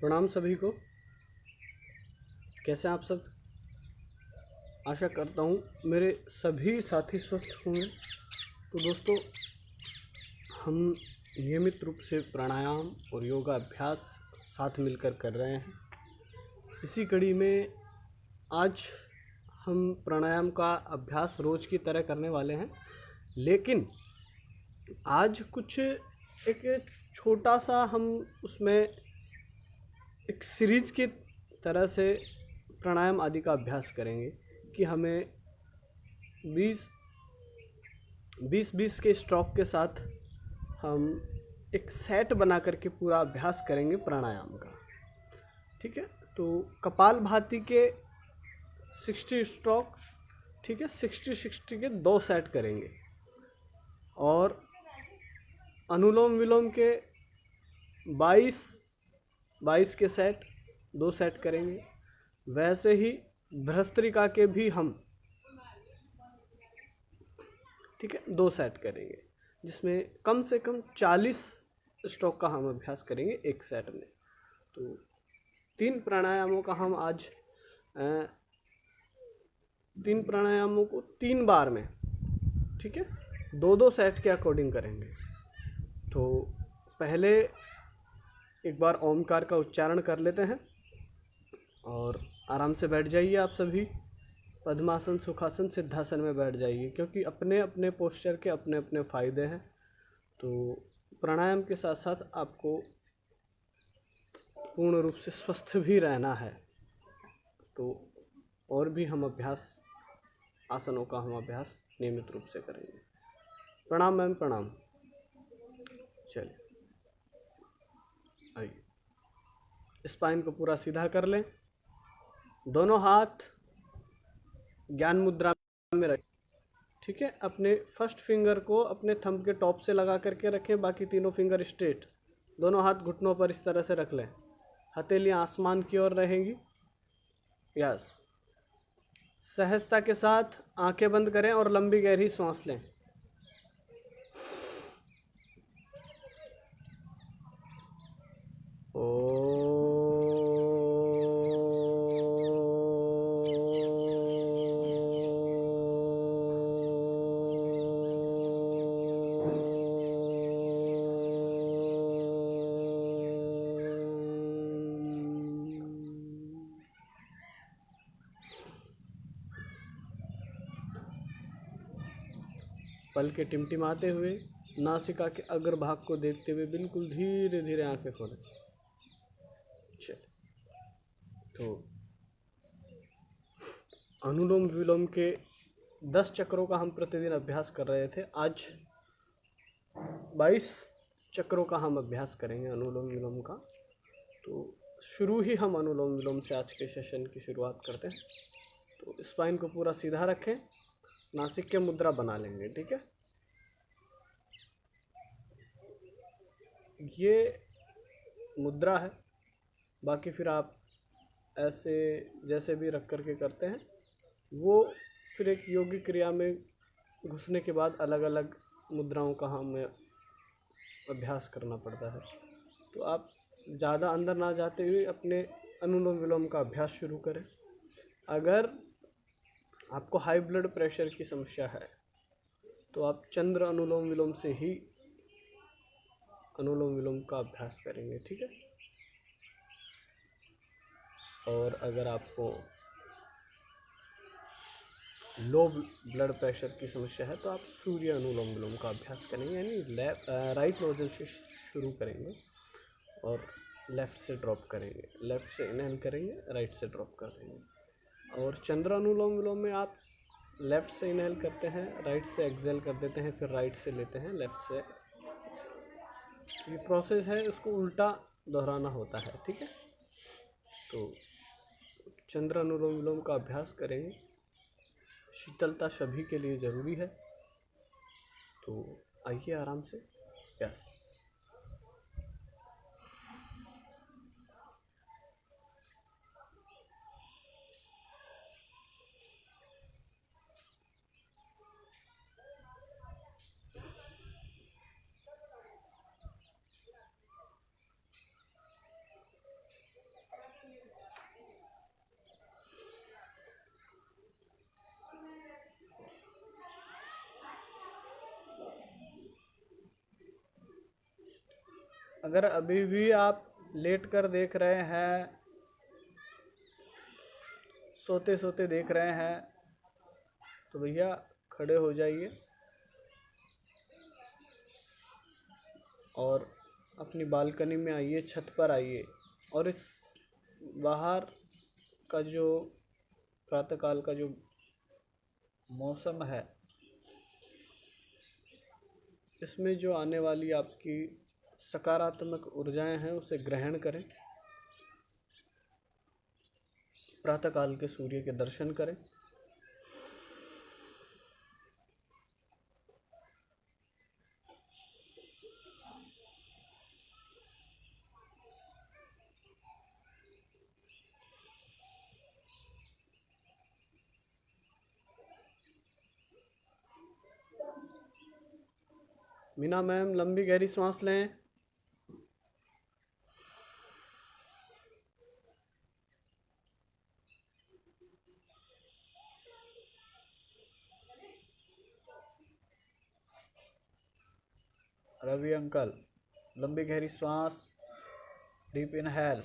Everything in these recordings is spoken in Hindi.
प्रणाम सभी को। कैसे हैं आप सब? आशा करता हूँ मेरे सभी साथी स्वस्थ होंगे। तो दोस्तों, हम नियमित रूप से प्राणायाम और योगा अभ्यास साथ मिलकर कर रहे हैं। इसी कड़ी में आज हम प्राणायाम का अभ्यास रोज की तरह करने वाले हैं, लेकिन आज कुछ एक छोटा सा हम उसमें एक सीरीज की तरह से प्राणायाम आदि का अभ्यास करेंगे कि हमें 20-20 के स्ट्रोक के साथ हम एक सेट बना करके पूरा अभ्यास करेंगे प्राणायाम का। ठीक है, तो कपालभाति के 60 स्ट्रोक, ठीक है, 60-60 के 2 सेट करेंगे और अनुलोम विलोम के 22 के सेट 2 सेट करेंगे। वैसे ही भ्रस्त्रिका के भी हम, ठीक है, 2 सेट करेंगे, जिसमें कम से कम 40 स्ट्रोक का हम अभ्यास करेंगे एक सेट में। तो 3 प्राणायामों का हम आज 3 प्राणायामों को 3 बार में, ठीक है, 2-2 सेट के अकॉर्डिंग करेंगे। तो पहले एक बार ओमकार का उच्चारण कर लेते हैं और आराम से बैठ जाइए। आप सभी पद्मासन, सुखासन, सिद्धासन में बैठ जाइए, क्योंकि अपने अपने पोस्चर के अपने अपने फ़ायदे हैं। तो प्राणायाम के साथ साथ आपको पूर्ण रूप से स्वस्थ भी रहना है। तो और भी हम आसनों का हम अभ्यास नियमित रूप से करेंगे। प्रणाम मैम, प्रणाम। चलिए, आइए, स्पाइन को पूरा सीधा कर लें। दोनों हाथ ज्ञान मुद्रा में रखें, ठीक है। अपने फर्स्ट फिंगर को अपने थंब के टॉप से लगा करके रखें, बाकी तीनों फिंगर स्ट्रेट। दोनों हाथ घुटनों पर इस तरह से रख लें, हथेलियां आसमान की ओर रहेंगी। यस, सहजता के साथ आंखें बंद करें और लंबी गहरी सांस लें। पल के टिमटिमाते हुए नासिका के अग्रभाग को देखते हुए बिल्कुल धीरे धीरे आंखें खोलें। चल, तो अनुलोम विलोम के 10 चक्रों का हम प्रतिदिन अभ्यास कर रहे थे। आज 22 चक्रों का हम अभ्यास करेंगे अनुलोम विलोम का। तो शुरू ही हम अनुलोम विलोम से आज के सेशन की शुरुआत करते हैं। तो स्पाइन को पूरा सीधा रखें, नासिक के मुद्रा बना लेंगे, ठीक है। ये मुद्रा है, बाकी फिर आप ऐसे जैसे भी रख करके करते हैं, वो फिर एक योगिक क्रिया में घुसने के बाद अलग अलग मुद्राओं का हमें अभ्यास करना पड़ता है। तो आप ज़्यादा अंदर ना जाते हुए अपने अनुलोम विलोम का अभ्यास शुरू करें। अगर आपको हाई ब्लड प्रेशर की समस्या है तो आप चंद्र अनुलोम विलोम से ही अनुलोम विलोम का अभ्यास करेंगे, ठीक है। और अगर आपको लो ब्लड प्रेशर की समस्या है तो आप सूर्य अनुलोम विलोम का अभ्यास करेंगे, यानी राइट नोजल से शुरू करेंगे और लेफ़्ट से ड्रॉप करेंगे। लेफ़्ट से इनहेल करेंगे, राइट से ड्रॉप कर देंगे। और चंद्र अनुलोम विलोम में आप लेफ़्ट से इनहेल करते हैं, राइट से एक्सेल कर देते हैं, फिर राइट से लेते हैं, लेफ़्ट से। ये प्रोसेस है, उसको उल्टा दोहराना होता है, ठीक है। तो चंद्र अनुलोम विलोम का अभ्यास करेंगे। शीतलता सभी के लिए ज़रूरी है। तो आइए आराम से। यस, अगर अभी भी आप लेट कर देख रहे हैं, सोते सोते देख रहे हैं, तो भैया खड़े हो जाइए और अपनी बालकनी में आइए, छत पर आइए और इस बाहर का जो प्रातःकाल का जो मौसम है, इसमें जो आने वाली आपकी सकारात्मक ऊर्जाएं हैं उसे ग्रहण करें। प्रातःकाल के सूर्य के दर्शन करें। मीना मैम, लंबी गहरी सांस लें। रवि अंकल, लंबी गहरी सांस, डीप इनहेल,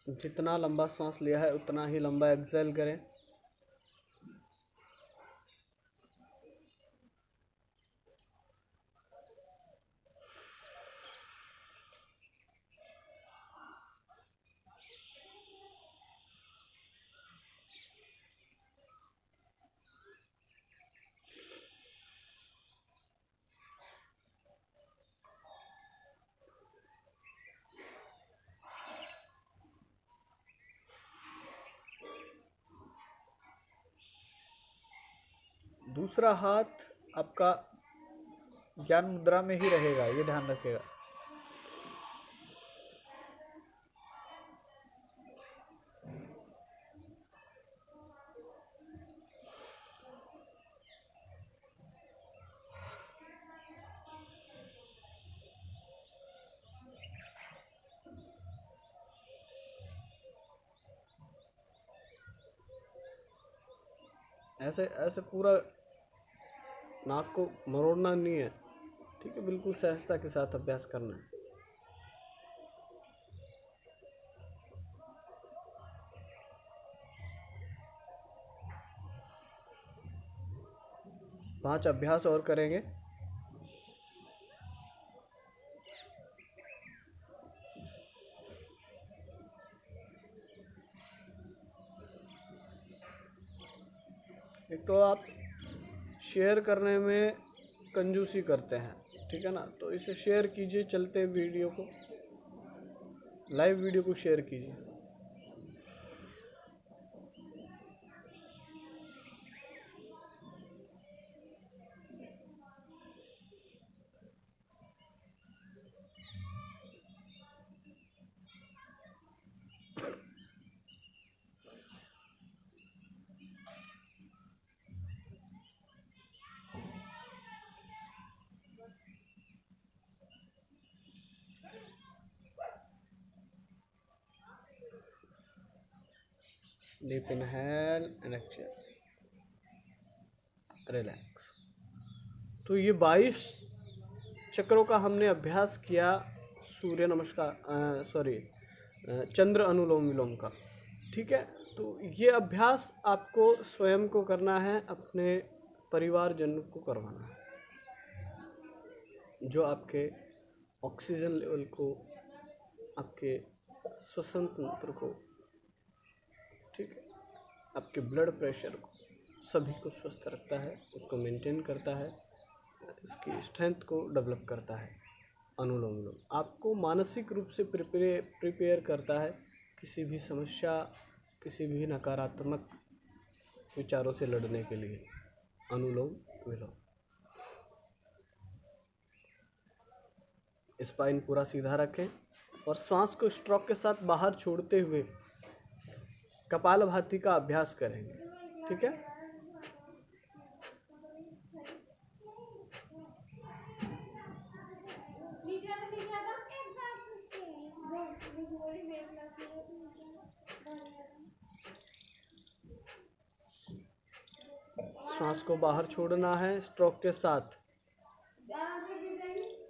जितना लंबा सांस लिया है उतना ही लंबा एक्सहेल करें। दूसरा हाथ आपका ज्ञान मुद्रा में ही रहेगा, ये ध्यान रखिएगा। ऐसे ऐसे पूरा नाक को मरोड़ना नहीं है, ठीक है, बिल्कुल सहजता के साथ अभ्यास करना है। पांच अभ्यास और करेंगे। एक तो आप शेयर करने में कंजूसी करते हैं, ठीक है ना, तो इसे शेयर कीजिए, चलते वीडियो को, लाइव वीडियो को शेयर कीजिए। Deep inhale and exhale, relax. तो ये 22 चक्रों का हमने अभ्यास किया, सूर्य नमस्कार, सॉरी, चंद्र अनुलोम विलोम का, ठीक है। तो ये अभ्यास आपको स्वयं को करना है, अपने परिवारजन को करवाना है, जो आपके ऑक्सीजन लेवल को, आपके श्वसन तंत्र को, ठीक है, आपके ब्लड प्रेशर को, सभी को स्वस्थ रखता है, उसको मेंटेन करता है, इसकी स्ट्रेंथ को डेवलप करता है। अनुलोम विलोम आपको मानसिक रूप से प्रिपेयर करता है किसी भी समस्या, किसी भी नकारात्मक विचारों से लड़ने के लिए। अनुलोम विलोम, स्पाइन पूरा सीधा रखें और श्वास को स्ट्रोक के साथ बाहर छोड़ते हुए कपालभाति का अभ्यास करेंगे, ठीक है। श्वास को बाहर छोड़ना है। स्ट्रोक के साथ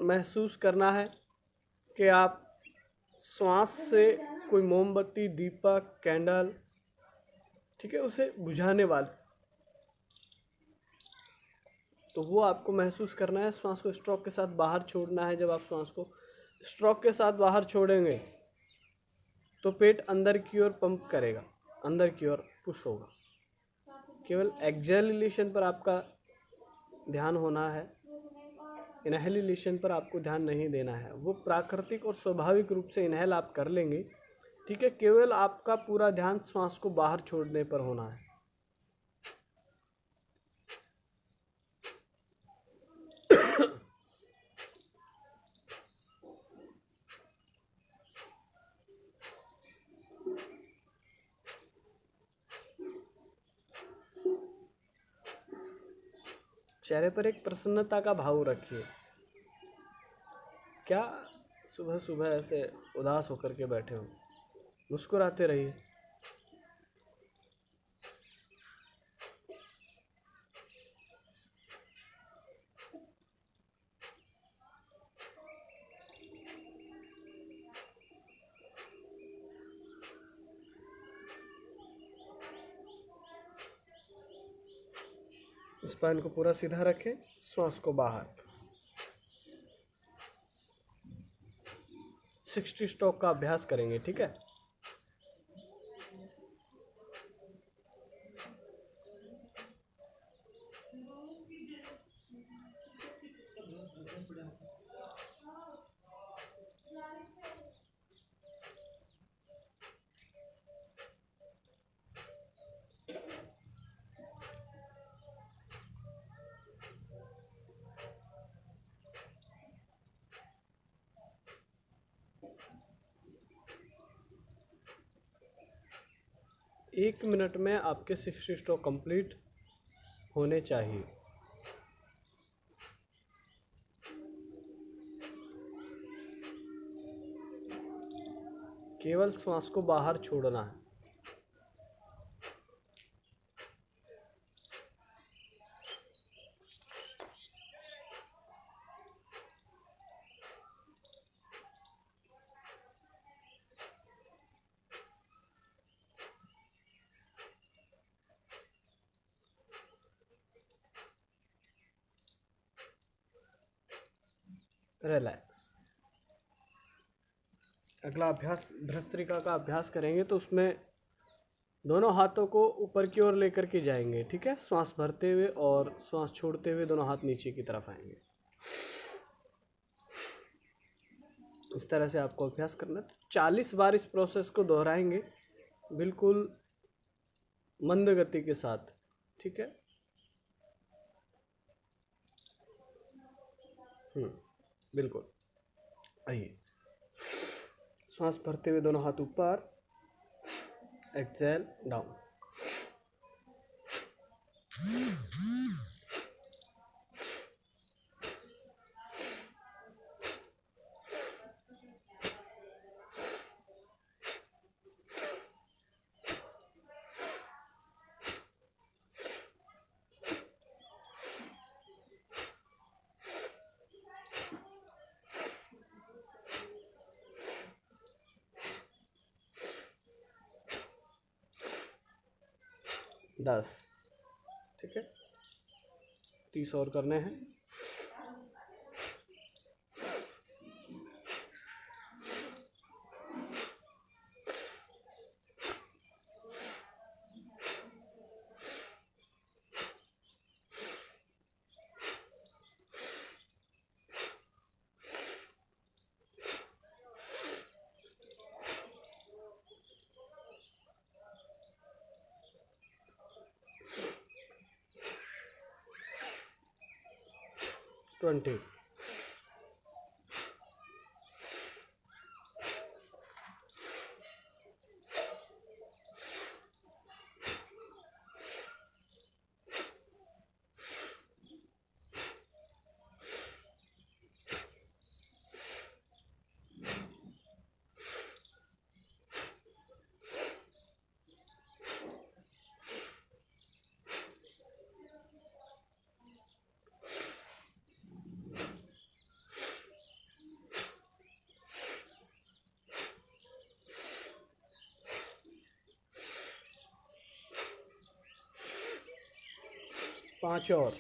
महसूस करना है कि आप श्वास से कोई मोमबत्ती, दीपक, कैंडल, ठीक है, उसे बुझाने वाले, तो वो आपको महसूस करना है। श्वास को स्ट्रोक के साथ बाहर छोड़ना है। जब आप श्वास को स्ट्रोक के साथ बाहर छोड़ेंगे तो पेट अंदर की ओर पंप करेगा, अंदर की ओर पुश होगा। केवल एक्सहेलेशन पर आपका ध्यान होना है, इनहेलेशन पर आपको ध्यान नहीं देना है। वो प्राकृतिक और स्वाभाविक रूप से इनहेल आप कर लेंगे, ठीक है। केवल आपका पूरा ध्यान श्वास को बाहर छोड़ने पर होना है। चेहरे पर एक प्रसन्नता का भाव रखिए। क्या सुबह सुबह ऐसे उदास होकर के बैठे हो? मुस्कुराते रहिए। स्पाइन को पूरा सीधा रखें, श्वास को बाहर। 60 स्ट्रोक का अभ्यास करेंगे, ठीक है। एक मिनट में आपके 60 स्ट्रोक कंप्लीट होने चाहिए। केवल श्वास को बाहर छोड़ना है। रिलैक्स। अगला अभ्यास भ्रस्त्रिका का अभ्यास करेंगे, तो उसमें दोनों हाथों को ऊपर की ओर लेकर के जाएंगे, ठीक है। श्वास भरते हुए और श्वास छोड़ते हुए दोनों हाथ नीचे की तरफ आएंगे। इस तरह से आपको अभ्यास करना है। 40 बार इस प्रोसेस को दोहराएंगे, बिल्कुल मंद गति के साथ, ठीक है। बिल्कुल। आइए, श्वास भरते हुए दोनों हाथ ऊपर, एक्सेल डाउन। दस, ठीक है। 30 और करने हैं। ट्वेंटी। 5 और।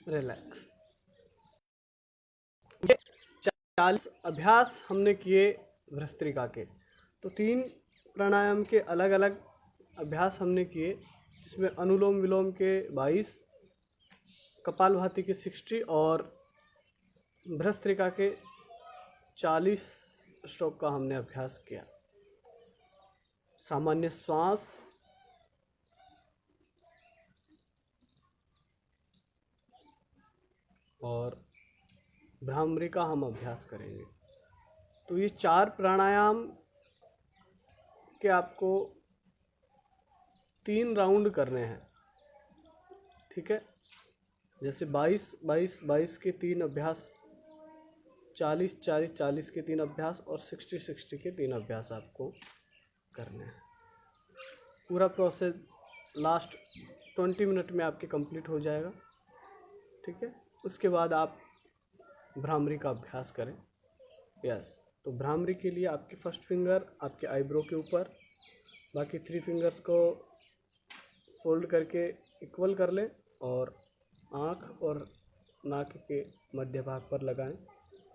रिलैक्स। 40 अभ्यास हमने किए भस्त्रिका के, तो 3 प्राणायाम के अलग अलग अभ्यास हमने किए, जिसमें अनुलोम विलोम के 22, कपालभाति के 60 और भस्त्रिका के 40 स्ट्रोक का हमने अभ्यास किया। सामान्य श्वास, और भ्रामरी का हम अभ्यास करेंगे। तो ये 4 प्राणायाम के आपको 3 राउंड करने हैं, ठीक है। जैसे 22 के 3 अभ्यास, 40 के 3 अभ्यास और 60 के 3 अभ्यास आपको करने हैं। पूरा प्रोसेस लास्ट 20 मिनट में आपके कंप्लीट हो जाएगा, ठीक है। उसके बाद आप भ्रामरी का अभ्यास करें। यस, तो भ्रामरी के लिए आपकी फर्स्ट फिंगर आपके आईब्रो के ऊपर, बाकी 3 फिंगर्स को फोल्ड करके इक्वल कर लें और आँख और नाक के मध्य भाग पर लगाएं।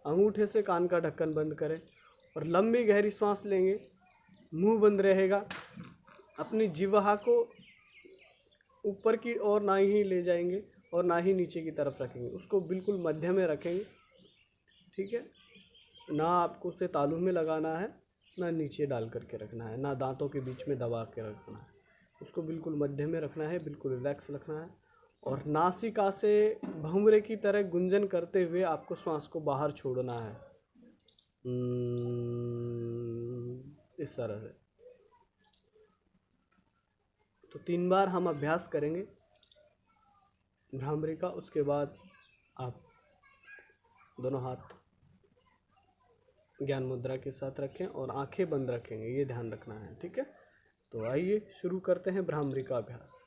अंगूठे से कान का ढक्कन बंद करें और लंबी गहरी सांस लेंगे। मुंह बंद रहेगा। अपनी जिह्वा को ऊपर की ओर ना ही ले जाएंगे और ना ही नीचे की तरफ रखेंगे, उसको बिल्कुल मध्य में रखेंगे, ठीक है। ना आपको उसे तालू में लगाना है, ना नीचे डाल करके रखना है, ना दांतों के बीच में दबा के रखना है, उसको बिल्कुल मध्य में रखना है, बिल्कुल रिलैक्स रखना है। और नासिका से भंवरे की तरह गुंजन करते हुए आपको श्वास को बाहर छोड़ना है, इस तरह से। तो 3 बार हम अभ्यास करेंगे भ्रामरी का। उसके बाद आप दोनों हाथ ज्ञान मुद्रा के साथ रखें और आंखें बंद रखेंगे, ये ध्यान रखना है, ठीक है। तो आइए शुरू करते हैं भ्रामरी का अभ्यास।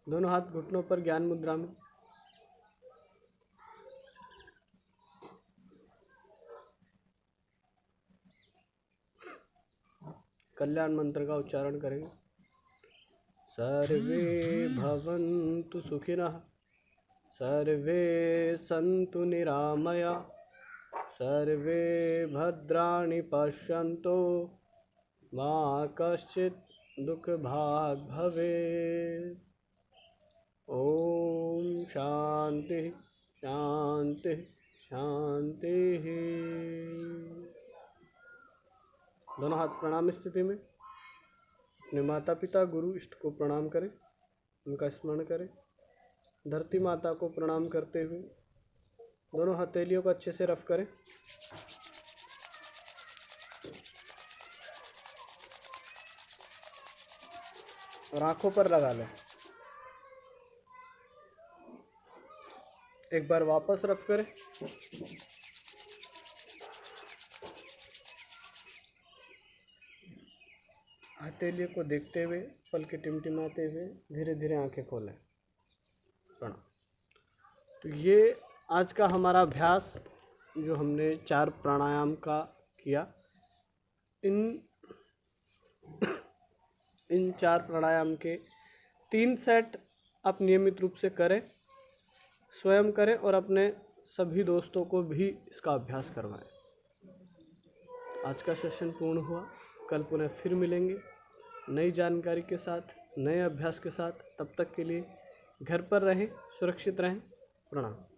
दोनों हाथ घुटनों पर ज्ञान मुद्रा में। कल्याण मंत्र का उच्चारण करेंगे। सर्वे भवन्तु सुखिनः, सर्वे सन्तु निरामया, सर्वे भद्राणि पश्यन्तु, मा कश्चित् दुःखभाग् भवेत्। ओम शांति शांति शांति। दोनों हाथ प्रणाम स्थिति में। अपने माता पिता गुरु इष्ट को प्रणाम करें, उनका स्मरण करें। धरती माता को प्रणाम करते हुए दोनों हथेलियों को अच्छे से रफ करें। और आंखों पर लगा लें। एक बार वापस रब करें। हथेलियों को देखते हुए, पलके टिमटिमाते हुए धीरे धीरे आंखें खोलें। प्रणाम। तो ये आज का हमारा अभ्यास जो हमने 4 प्राणायाम का किया, इन 4 प्राणायाम के 3 सेट आप नियमित रूप से करें, स्वयं करें और अपने सभी दोस्तों को भी इसका अभ्यास करवाएं। आज का सेशन पूर्ण हुआ। कल पुनः फिर मिलेंगे नई जानकारी के साथ, नए अभ्यास के साथ। तब तक के लिए घर पर रहें, सुरक्षित रहें। प्रणाम।